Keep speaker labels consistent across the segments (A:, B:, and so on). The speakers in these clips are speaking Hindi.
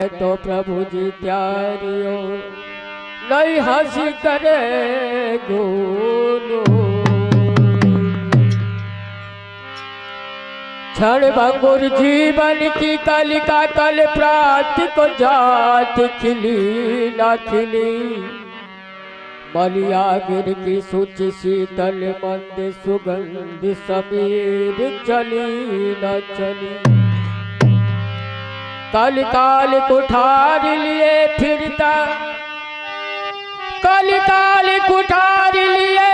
A: तो प्रभु जी त्यारियो नहीं हंसी करे गुरु क्षण भंगुर जीवन की कलिका कल प्रात को जात खिली न खिली मलिया गिर की सूची शीतल मंद सुगंध समीर चली न चली काल काल कुठार लिए फिरता काल काल कुठार लिए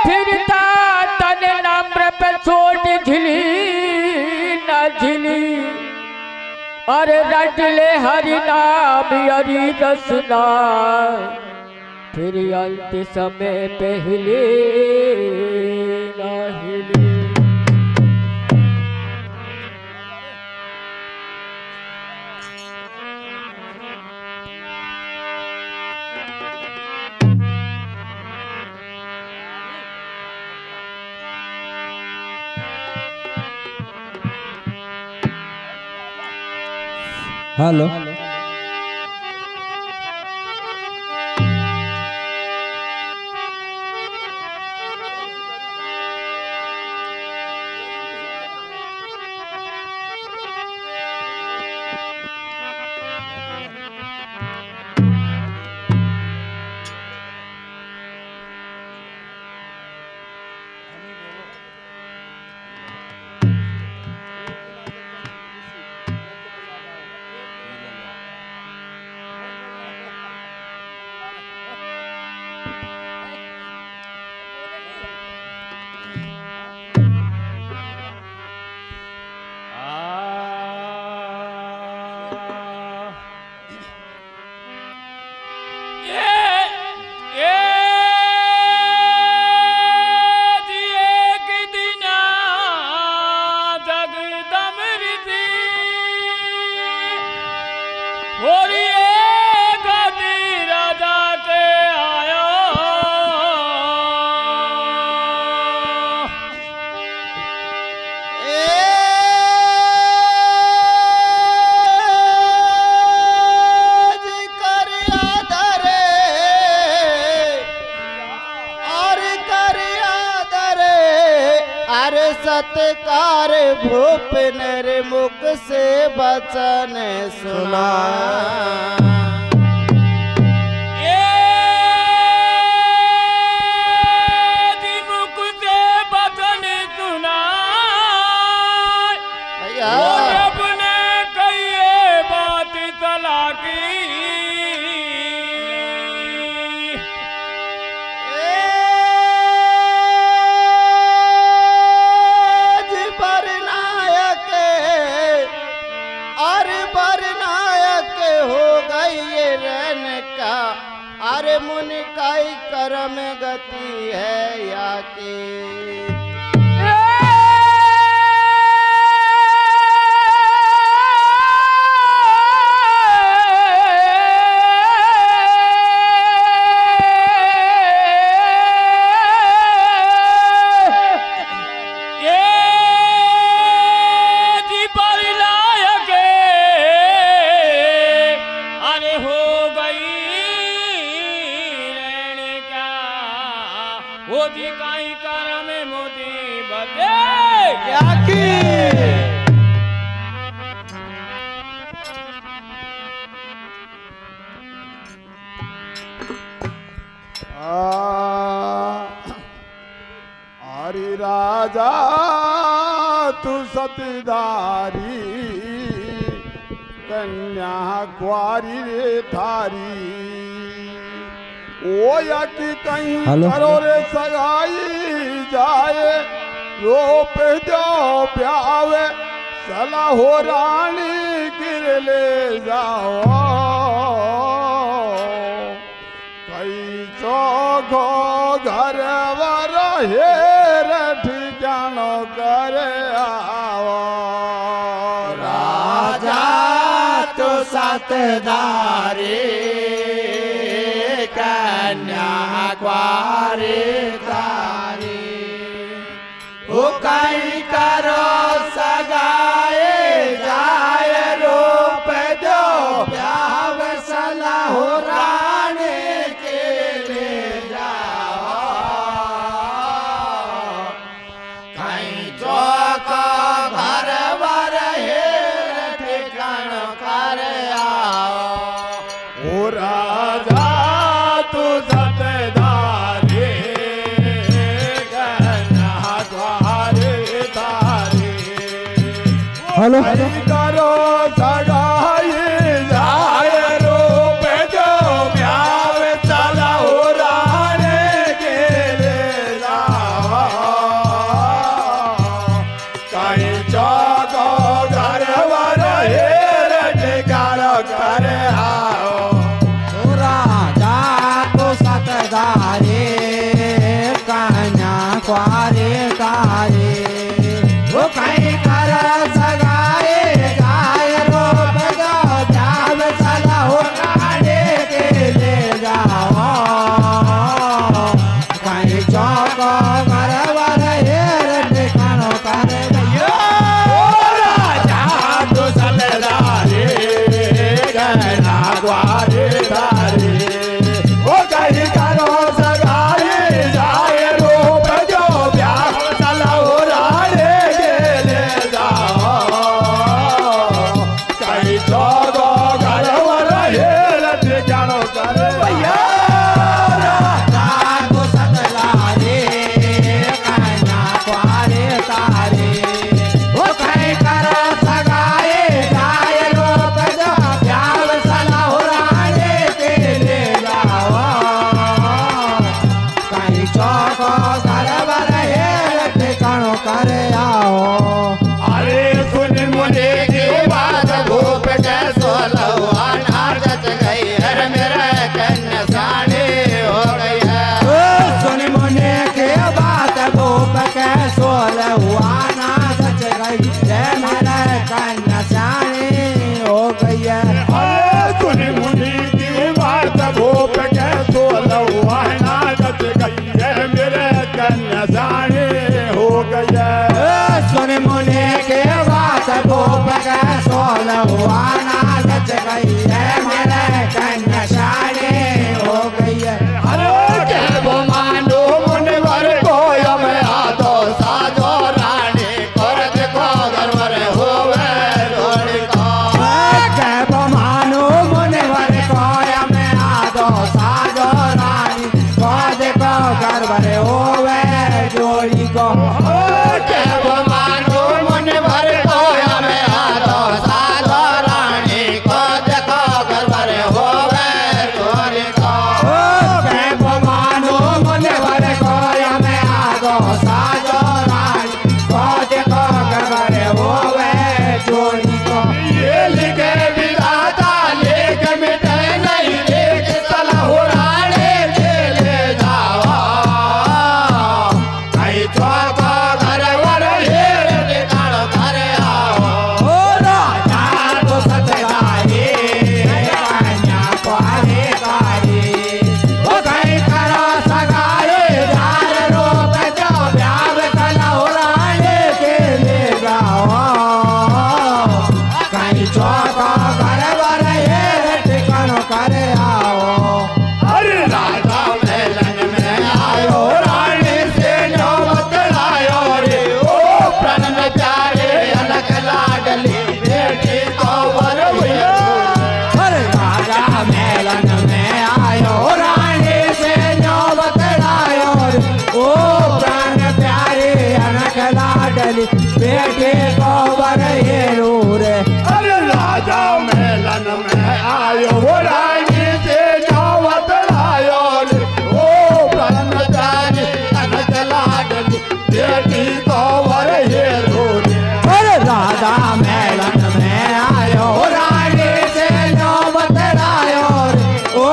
A: फिरता तन नम्र पे चोट झिली न झिली अरे रट ले हरि नाम हरि रसना फिर अंत समय पे हिले न हिले।
B: हेलो
C: सत्कार भूप नर मुख से बचन सुना
D: मुख से बचन सुना अपने कहिए बात तला की
C: अरे मुनि काई कर्म गति है या की
D: मोदी काई कर में मोदी बते
C: क्या की
E: हरि राजा तू सतधारी कन्या कुआरी रे थारी ओ या कि कहीं करो रे सगाई जाए रोप दो प्यावे सला हो रानी गिर ले जाओ कई चौघो घर वर हेर ठिकानो करे आओ
C: राजा तो सतधारी कन्या कुआरी तारी ओ कई करो सगाए जाए रूप ठिकानो करे आओ
E: ओ राजा तू सतधारे कहना द्वारे तारे
A: हेलो
E: करो सगाई जाए रूप जो ब्याह चला उड़ाने के ले जाओ कहीं चौको घर वर हेर ठिकानो कर आओ
C: राजा तो सतधारे कन्या क्वारे तारे वो कहीं कर सगाए जाए रूप जो जाव चला उड़ाने के ले जाओ कहीं चौको घर वर हेर ठिकानो करे
E: राजा तो सतधारे कहना द्वारे तारे ओ कहीं करो सगाई जाए रूप जो ब्याह चला उड़ाने के ले जाओ कहीं चौदो घर वर हेर ठिकानो करे भैया
C: राजा तो सतधारे कन्या क्वारे तारे वो कहीं कर सगाए जाए रूप जो ब्याह चला उड़ाने के ले जाओ कहीं चौको घर वर हेर ठिकानो करे आओ
E: अरे सुन मुझे की बात
C: भूप के सोलवा नाचत गई हर मेरा कन्या साड़ी हो गई है सुन मुने के बात भूप के सोलवा नाचत गई है मेरा कन्या साड़ी हो गई है
E: अरे सुन मुनि की बात भूप के सोलवा नाचत गई है मेरे कन्या साड़ी हो गई है
C: सुन मुने के बात भूप के सोलवा नाचत गई है मेरा कन्या साड़ी हो गई है
E: अरे के वो मानो मुनिवर को हमें आदो साजो रानी कर देखो गरवर होवे जोड़ी को
C: कैब मानो मुनिवर को में आदो साजो रानी को देखो गरवर होवे जोड़ी को
E: के वो मानो मुनिवर को हमें आदो साजो रानी को देखो गरवर होवे जोड़ी को
C: कैब मानो मुनिवर को में आदो साजो रानी को देखो गरवर होवे जोड़ी को
E: ये लिखे विधाता लेख मिटे नहीं लेख चला उड़ाने के ले जाओ कहीं चौको घर वर हेर ठिकानो करे आओ
C: ओ राजा तो सतधारे कन्या क्वारे तारे वो कहीं करो सगाए जार रूप जो ब्याह चला उड़ाने के ले जाओ कहीं चौको घर वर हेर ठिकानो करे आओ
E: अरे राजा मेलन में आयो रानी से नौबत लायो रे ओ प्राण में प्यारे अलग लाडली बेटी को वर भैया
C: अरे राजा मेलन में आयो रानी से नौबत लायो रे ओ प्राण प्यारे अनक लाडली बेटे को वर हेरू रे
E: अरे राजा मेलन में आयो रानी से नौबत लायो रे ओ प्राण प्यारे अलग लाडली बेटी को वर हेरो रे
C: अरे राजा मेलन में आयो रानी से नौबत लायो रे ओ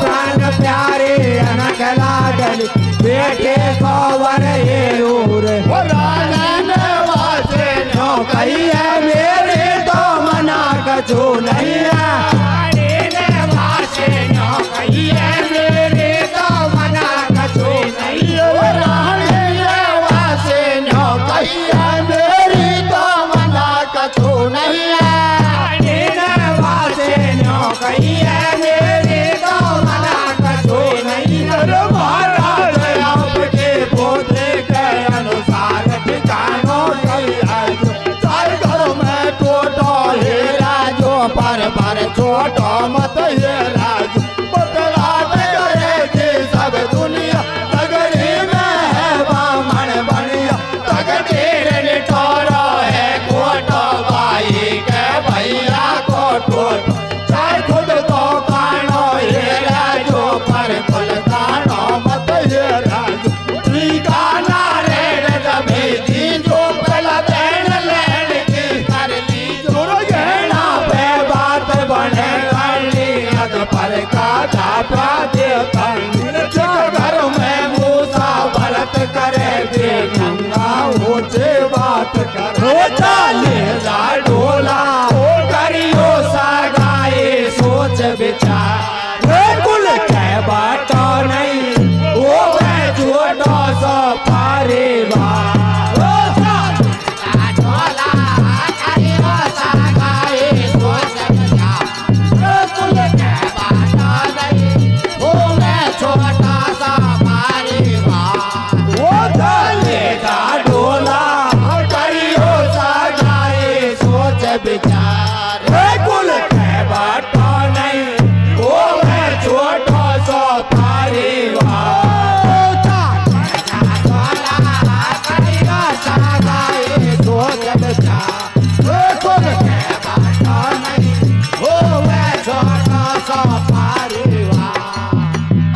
C: प्राण प्यारे अनक लाडली बेटे को वर हेरू रे
E: राजा ने वासे
C: नो कही है मेरे तो मना कछु नहीं है वासे नो कही है मेरे तो मना कछु नहीं है
E: वासे नो कही है मेरी तो मना कछु नहीं है
C: वासे नो कही है मेरे तो मना कछु नहीं है
E: महाराज आपके पोते के अनुसार ठिकानों
C: घर में कोटो हीरा जो पर छोटो मत ये राजू बतलाट करेगी सब दुनिया तगड़ी में है बामण बनिया तगड़ीर निठोरो है कोटो भाई के भैया को टोटो चाहे खुद तो कानो ये राजू पर कुल कानो मत ये राजू ठिकाना रे जबे दी जो पहला बहन लैंड की कर ली जो गहना पे बात बने करली अद पर का दापा दे करली जो घर में मूसा भरत करे बे गंगा ऊंचे बात करे चाले जा ढोला करियो सगाई सोच विचार कुल के बाटो नहीं वो मैं छोटो सो परिवार विचार कुल के बाटो नहीं वो मैं छोटो सो परिवार सोच विचार कुल के बाटो नहीं वो मैं छोटो सो परिवार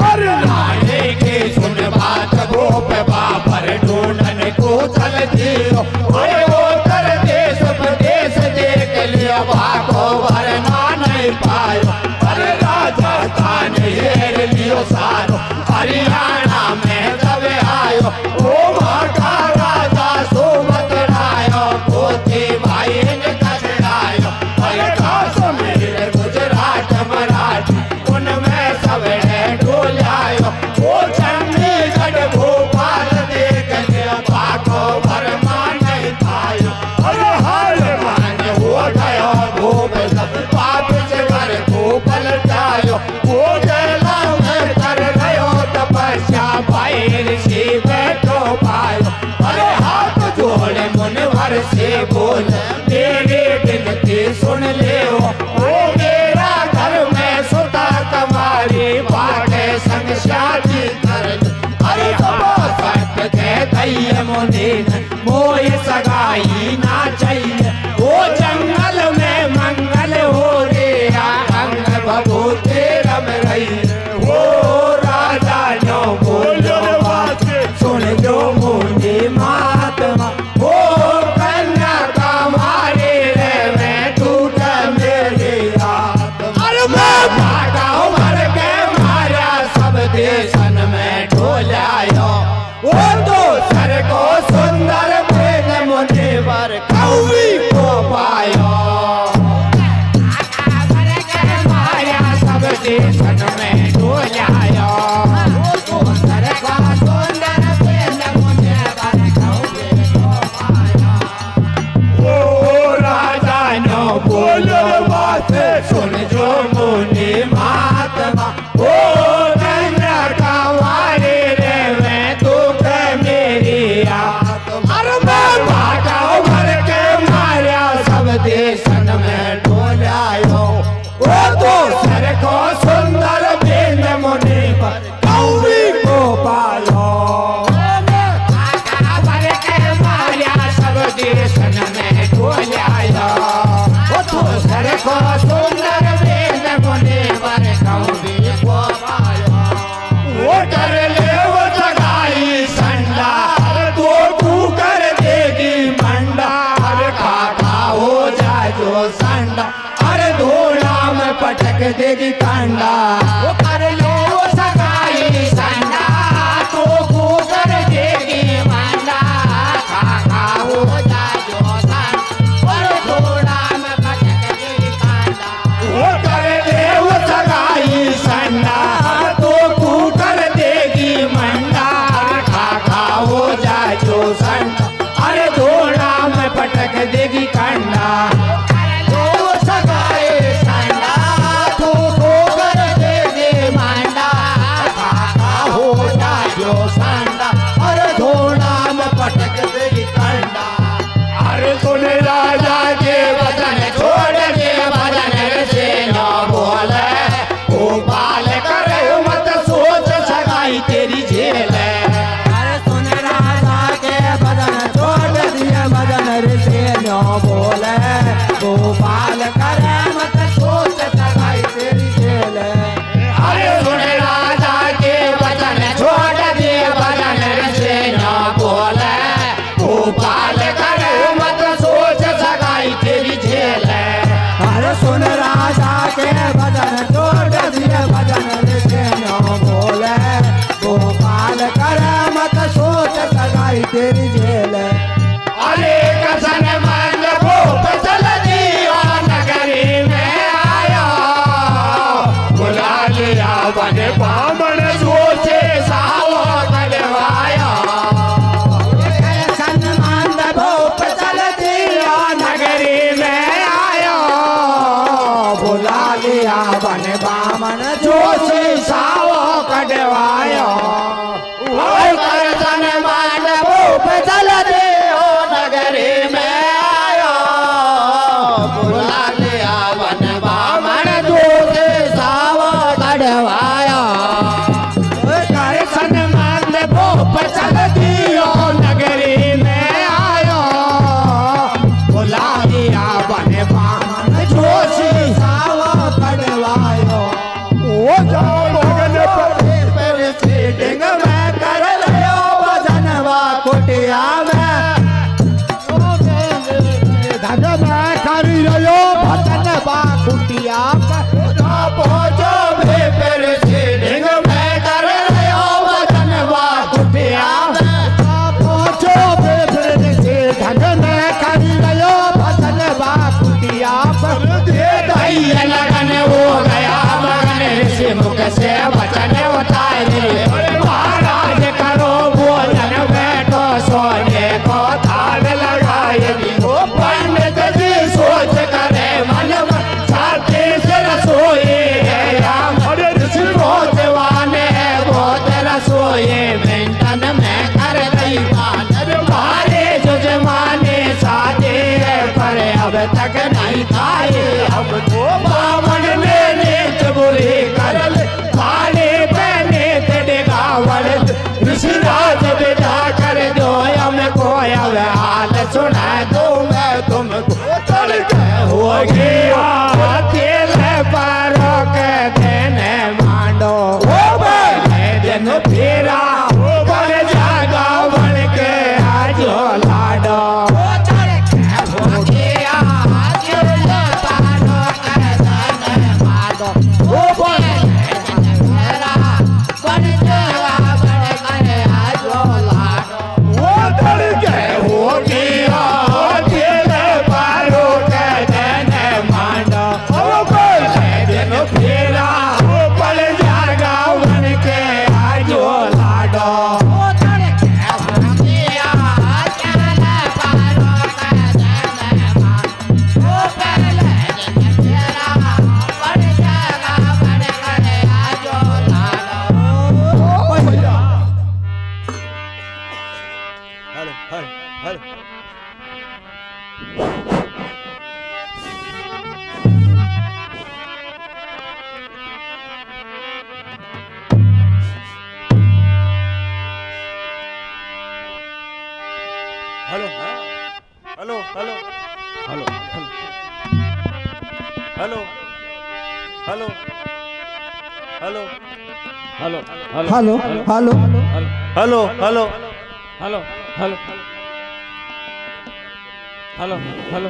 C: अरे रानी की सुन बात वो पे बाबर ढूंढने को चल दियो अरे वो कर देश प्रदेश देख लिया भागो वरना नहीं पायो अरे राजस्थान हेर लियो सारो हरियाणा में जब आयो ओ माता राजा सोमत रायो पोती भाई ने कचरायो अरे कश्मीर गुजरात मराठी उनमें सब ढोल आयो वो चंडीगढ़ भोपाल देख लिया भागो वरना नहीं पायो अरे हाल मान हो गयो भूप सब पाप से घर को पलटायो वो जला में कर रहो तपस्या भाई ऋषि बैठो पायो अरे हाथ जोड़े मुनवर से बोल मेरी विनती सुन ले ओ मेरा घर में सुता कमारी बाटे संग शादी कर अरे सत्य के दैय मुनि मोय सगाई ना चाहिए वो जंगल में मंगल हो रे अंग भभूति रम रही वो राजा नो बोलो सुन जो मुनि महात्मा वो कन्या कमारी रे मैं टूट मेरी आत्मा अरे मैं भागाओ मर के मारा सब देशन में ढोल आयो वो तो सर को सुंदर भेद मुनि वर कौवी को पायो माया सब देशन में ढोल आयो वो तो सर को सुंदर भेद मुनि वर कौवी को पायो ओ राजा नो बोलो बात सुन जो मुनि महात्मा ओ कन्या कवारी रे मैं दुख मेरी आत्मा अरे मैं भागाओ भर के मारा सब देशन में ढोल आयो वो तो सर को सुंदर भेद मुनि पर कौवी को पायो भर के मारा सब देशन में ढोल आयो वो तो सर को सुंदर भेद मुनि पर कौवी को पायो वो कर ले वो सगाई संडा तो तू कर देगी मंडा अरे खाका हो जाए जो संडा अरे धोड़ा में पटक देगी कंडा वो कर ले वो सगाई संडा तो तू कर देगी मंडा खाका हो जाए जो संडा अरे धोड़ा में पटक देगी कंडा वो कर ले वो सगाई संडा तो तू कर देगी मंडा खाका हो जाए जो संडा अरे धोड़ा में पटक देगी कंडा तो सगाई संडा तो कर देगी मंडा बुला लिया वन बामन जोशी सावो कढ़वायो करसन मान भूप चल देओ नगरी में आयो बुला लिया वन बामन जोशी सावो कढ़वायो करसन मान भूप चल दियो नगरी में आयो बुला लिया वन बामन जोशी सावो कढ़वायो ओ जाओ भगन पर सीटिंग में कर लियो भजनवा कुटिया में धन में कर लियो भजनवा कुटिया पहुंचो भी फिर सीटिंग में कर लियो भजनवा कुटिया में पहुंचो भी फिर धन में कर लियो भजनवा कुटिया पर दे लगन हो गया मगन ऋषि मुख से वचन उतारे महाराज करो भोजन बैठो सोने को थाल लगाए पंडित जी सोच करे मन छाती से रसोई है राम ऋषि बहुत वाने बहुत रसोई मिंटन में कर गई भारे जो जमाने साथे पर अब तक नहीं खाए अब तो बावन ने नीच बुरी करल खाने पहने तेरे गावल ऋषिराज विदा कर दो हमको अब हाल सुना दो मैं तुमको तड़के होगी तेल पारो के देने मांडो दिन फेरा पर जागा बन के आज लाडो
D: hello hello hello hello hello hello hello hello
C: hello hello
D: hello hello hello hello hello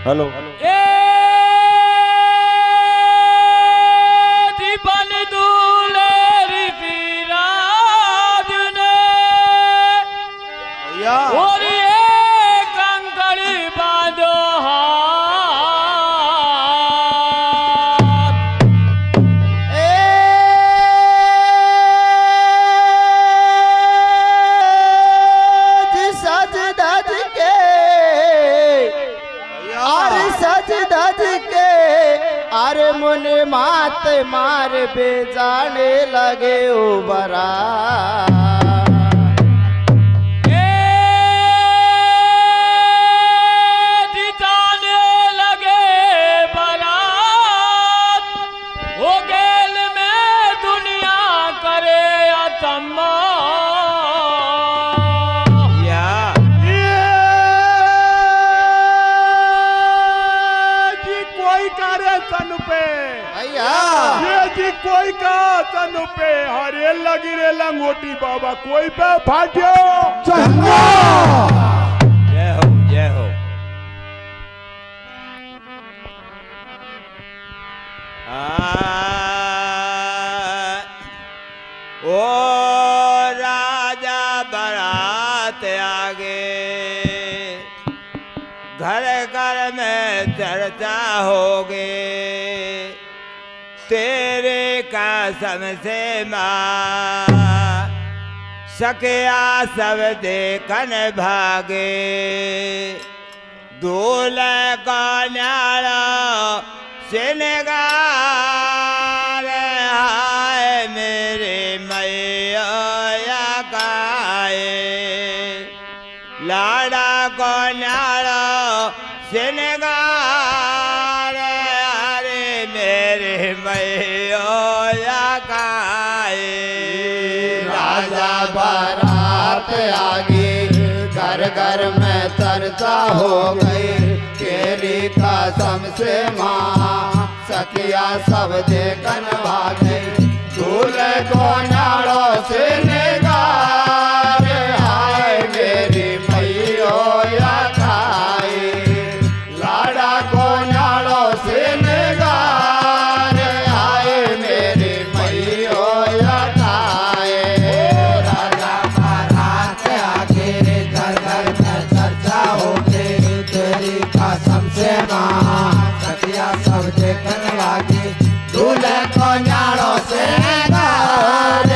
D: hello hello
A: Deepan दूल्हे विराज ने और ये कंकड़ बांधो
C: अरे मुने मात मार बेजाने लगे उबरा
A: जिताने लगे बारात हो गेल में दुनिया करे अतम्मा
E: कोई का तनु पे हरे लगी रे लंगोटी बाबा कोई पे फाटियो
D: जय हो जय हो ओ राजा बारात आगे घर घर में चर्चा होगे तेरे कसम से माँ
C: सखिया सब देखन भागे दूल्हे का न्यारा सिनगार हाय मेरे मैया गाए लाड़ा को न्यारा सिनगार अरे मेरे मैया गाए राजा बारात आगे घर घर में चर्चा हो गई केरी कसम से माँ सखिया सब देखन भागे दूल्हे को नाड़ो से निगार हाय मेरी मैया खाए लाड़ा को नाड़ो से निगार हाय मेरी मैया खाए राजा बारात आगे घर घर में चर्चा हो गई तेरी कसम से माँ सखिया सब देखन लागे दूल्हे को नाड़ो से निगार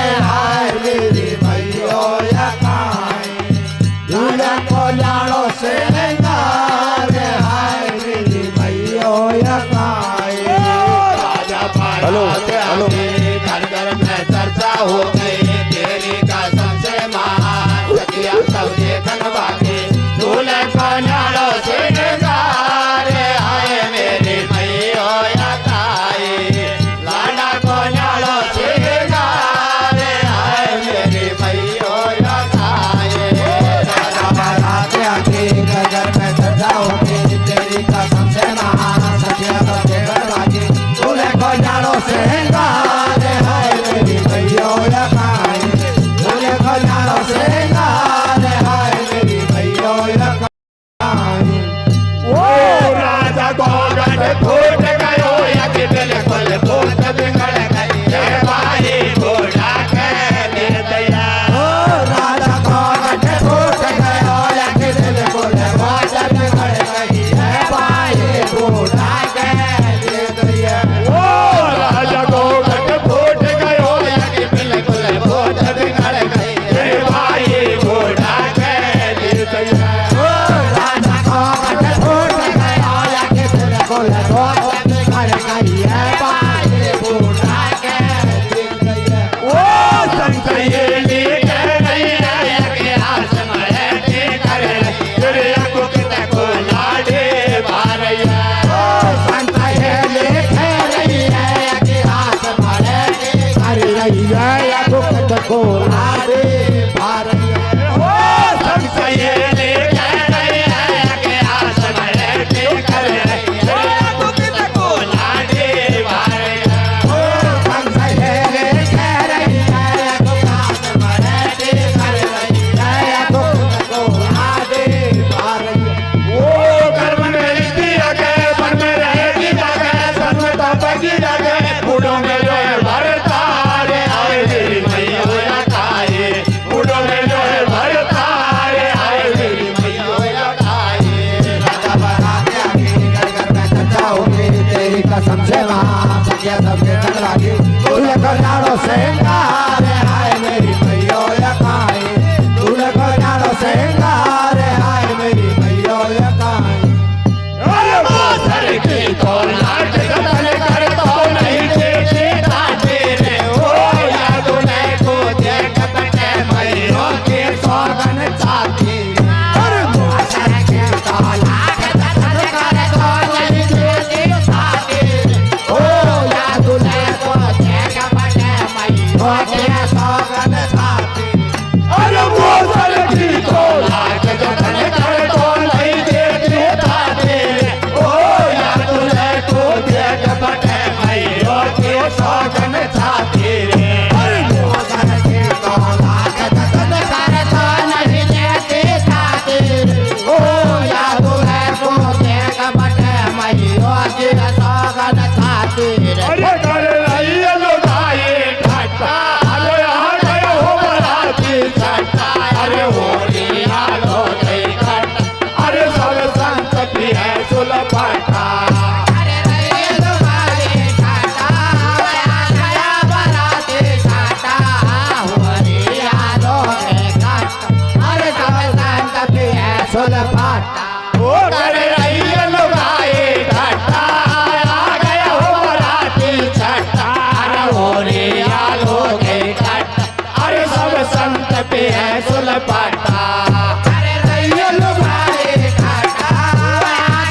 C: अरे रैया लुगाए काटा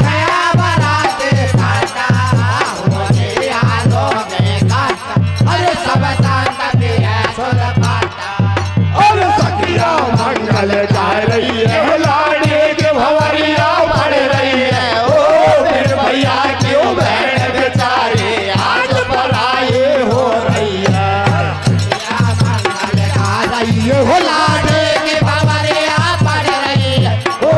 C: गया बराते काटा होने आलो गए काटा अरे सब तांता भी है सुन पाटा
E: और सखिया मंगल जा रही है लाड़ी के भवरिया बढ़ रही है ओ फिर भैया क्यों बहन बेचारे आज पराए हो रही है
C: हो लाडे के भवरिया पड़ रही है ओ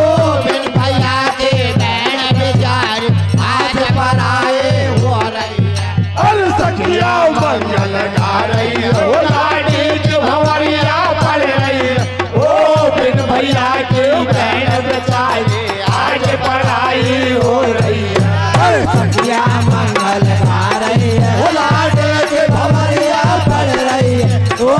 C: बिन भैया के बहन बेचारे आज पराए हो रही है
E: और सखिया मंगल गा रही है ओ लाड़ी की भवरिया बढ़ रही है ओ बिन भैया की बहन बेचारे आज पढ़ाई हो रही है
C: सखिया मंगल गा रही है हो लाडे के भवरिया पड़ रही है ओ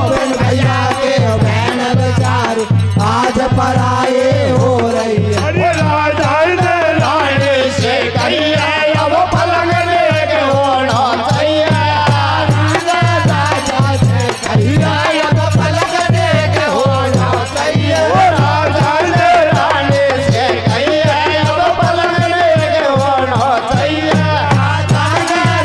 C: बिन भैया के बहन बेचारे आज पराए हो रही है
E: अरे राजा ने रानी से कही है अब पलंग लेके होना चाहिए
C: राजा से कही है अब पलक देके होना चाहिए
E: ओ राजा ने रानी से कही है अब पलंग लेके होना चाहिए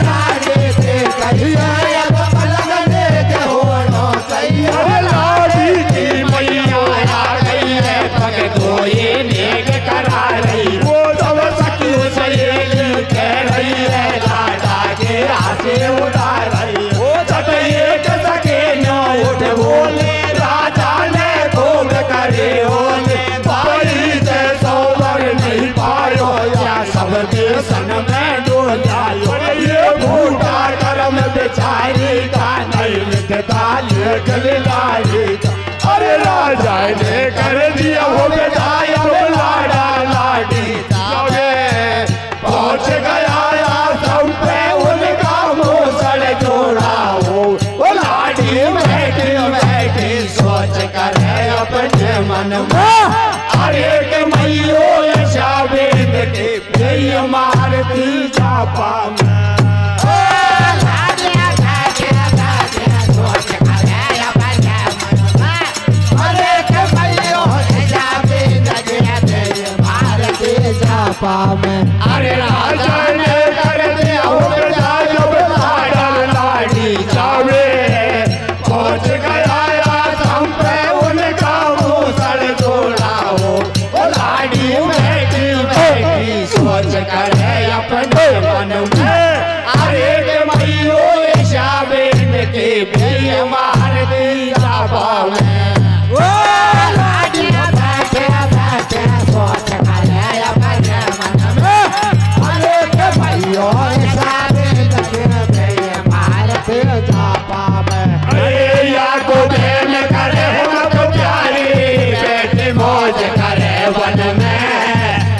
C: राजे से कही है अब पलक देके होना चाहिए
E: अरे लाड़ी की मैया आ गई है पग धोए नेक करा रही वो सब सखियों से ये कह रही है लाडा के आसे उतार रही वो जब एक सके न उठ बोले राजा ने खूब करे ओले बाई से सौवर नहीं पायो या सब देशन में डोल जायो ये भूटा करम बेचारी का नहीं लिखता लिख लाएगा अरे राजा ने कर दिया हो बेचाया लाडा लाडी जावे पहुंच गया सब पे उनका मोसड़ जोड़ा हो वो लाडी बैठी बैठी सोच कर है अपने मन में अरे के मैयो ऐसा बेद के भैया मारती चापा में
C: में
E: अरे राजा ने कर दिया हो बेचारा लाडी जावे पहुंच गया हम पे उनका मुसड़ जोड़ा हो वो लाडी बैठी बैठी सोच कर है अपने मन में अरे के मैयो ऐसा बेन के भी मार दी जापा में
C: ओ लाडी बैठे बैठे सोच कर है अपने मन में अरे के भाइयों सारे लगे मारते जापा में
E: अरे या को बहन करे हम तो प्यारी बेटी मौज करे वन में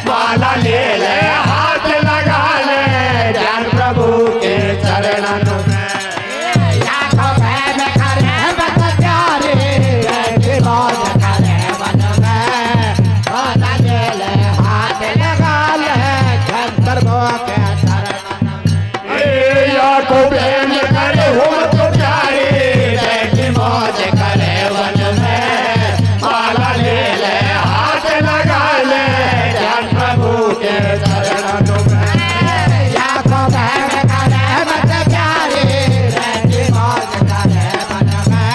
E: माला ले ले हाथ लगा ले ज्ञान प्रभु के चरणन में
C: या को बहन करे बत प्यारे बैठे मौज करे वन में माला ले ले हाथ लगा ले शंकर बाबा के चरणन में
E: अरे या को बहन करे हम तो प्यारी बेटी मौज करे वन में माला ले ले हाथ लगा ले ज्ञान प्रभु के चरणन में
C: या को बहन करे बत प्यारे बैठे मौज करे वन में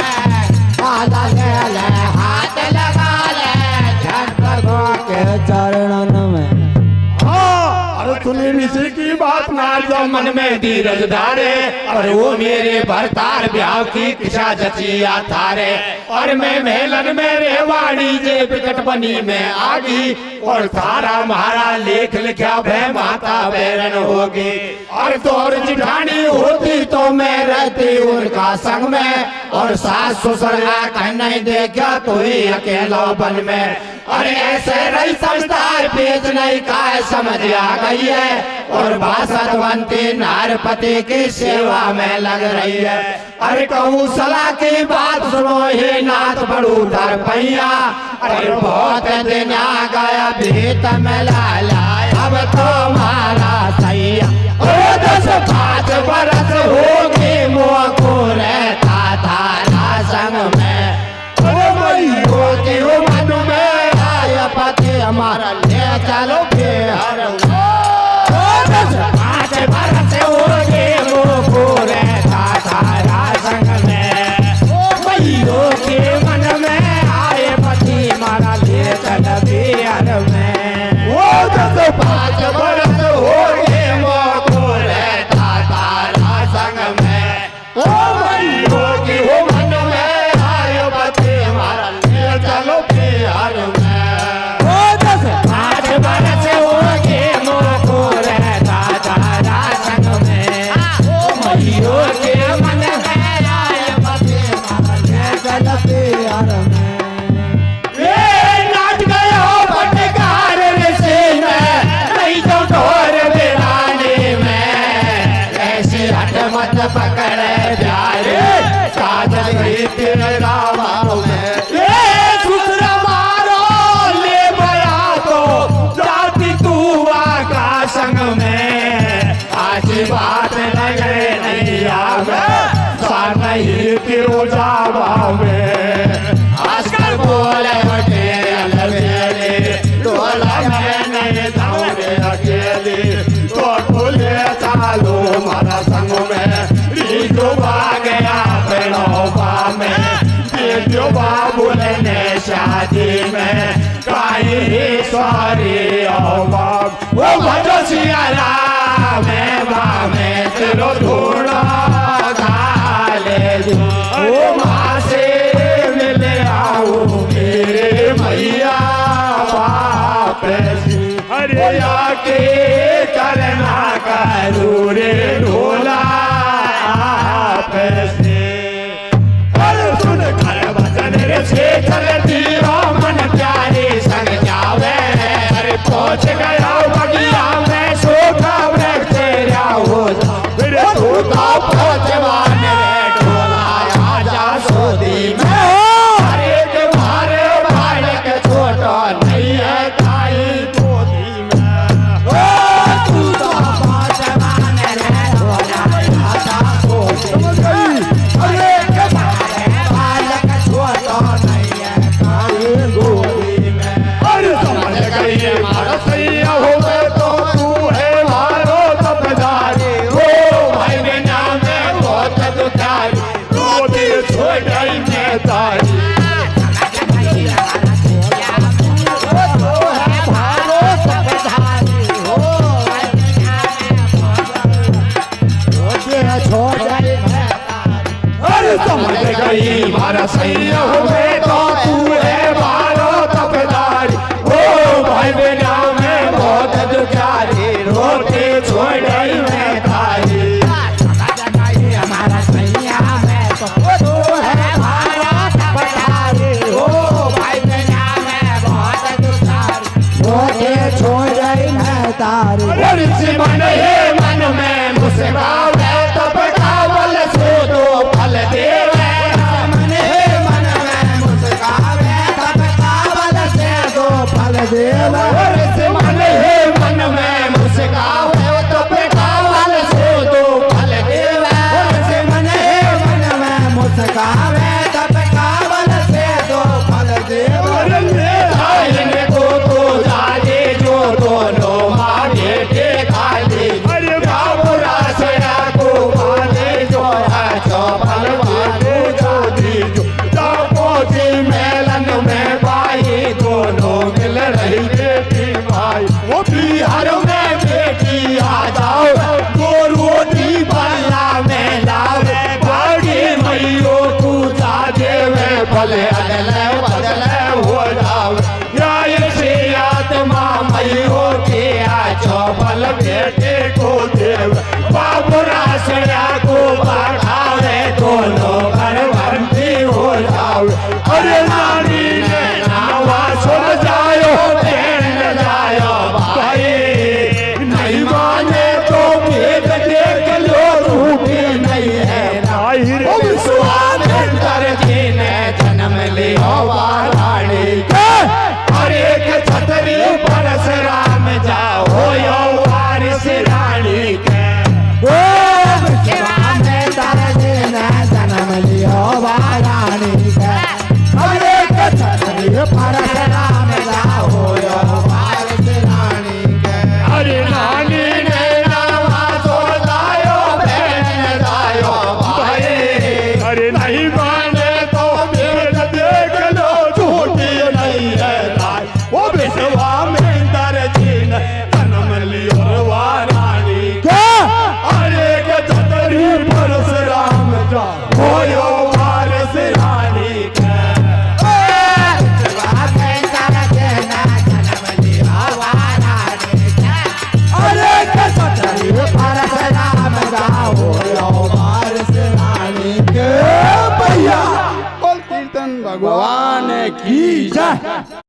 C: माला ले ले हाथ लगा ले शंकर बाबा के चरणन में
E: अरे तूने ऋषि की बात ना जो मन में धीरज धारे और वो मेरे भरतार ब्याह की किसा जचिया थारे और मैं मेलन में रेवाड़ी जे विकट बनी में आगी और सारा महारा लेख लिखा भय माता बैरन होगी और तोर जिठानी होती तो मैं रहती उनका संग में और सास ससुर कह नहीं देखा तो ही अकेला बन में अरे ऐसे रही संस्कार पेज नहीं का समझ आ गई है और भाषावंती नारपति की सेवा में लग रही है अरे कहूँ सलाह की बात सुनो हे नाथ बड़ू दर पैया अरे बहुत दिन आ गया भीत में लाला अब तो मारा सैया ओ 10-5 बरस होगी मुँह को रहता था संग में ओ मई होती हो मनु
C: मारा ले चलो बिहार में। 5 बरस हो गए मुकुर तारा संग में, मैयो के मन में आए पति मारा ले चल बिहार में। 5 बरस हो गए मुकुर तारा संग में, मैयो के मन में आए पति मारा ले चलो बिहार में। 5 बरस हो गए मुकुर तारा संग में, मैयो के मन में आए पति मारा ले चल बिहार में। नाच गया पटकार से में, नहीं तो ढोर बिराने में, ऐसे हट मत पकड़े प्यारे साजन ही तेरे रामाओं में। दूसरा मारो ले बया तो जाती तू आका संग में, आज बात लगे नहीं आवे सा नहीं तेरो जावा में। आजकल बोले टोला में नहीं दौड़े अकेले, तो बोले चालो मारा संग में, रीजो आ गया पेड़ोबा में, बेटियों बाबू ने शादी में, काई सॉरी ओ बाप वो भजो सियारा में बामे तेरो ढूंढा घाले ओ माँ से मिले आओ मेरे मैया बाप अरे आके करना करू रे ढोला पैसे। अरे सुन कर बचन रे से चलती हो मन प्यारे संग जावे, अरे पहुंच गया बगिया में सूखा वृक्ष तेरा हो फिर तू तो पहुंचवान रे ढोला आजा सोदी में। अरे तुम्हारे बालक छोटा नहीं है काई गोदी में, तू तो पहुंचवान रे ढोला आजा सोदी में। अरे तुम्हारे बालक छोटा नहीं है काई गोदी में। अरे समझ गई मारा सही हो तो तू है मारो तबदारी, हो भाई ने नाम है बहुत दुखारी, गोदी छोड़ गई मैं तारी। अरे समझ गई मारा सही हो तो तू है मारो तबदारी, हो भाई बेटा मैं बहुत दुखारी, रोटी छोड़ गई मैं तारी। हमारा सैया में तो तू है मारो तबदारी, हो भाई बेटा मैं बहुत दुखारी, रोटी छोड़ गई मैं तारी। मन है मन में मुस्कावे तब कावल से दो फल देवे, मन है मन में मुस्कावे तब कावल से दो फल देवे। मन है मन में मुस्कावे तब कावल से दो फल देवे, मन है मन में मुस्कावे तब कावल से दो फल देवे। खाने को तो जाने जो दोनों माँ बेटे खाली, अरे बाबूरा से को खाने जो है चौपल वाले जो दीजो, मेलन में भाई दोनों मिल रही बेटे
E: विश्वामित्र जी ने जन्म लियो रानी
C: क्या
E: अरे के छतरी परशुराम जा होयो वारस रानी के
C: अरे के छतरी परशुराम जाओ यो वारस रानी के भैया
E: बोल कीर्तन
C: भगवान की जय।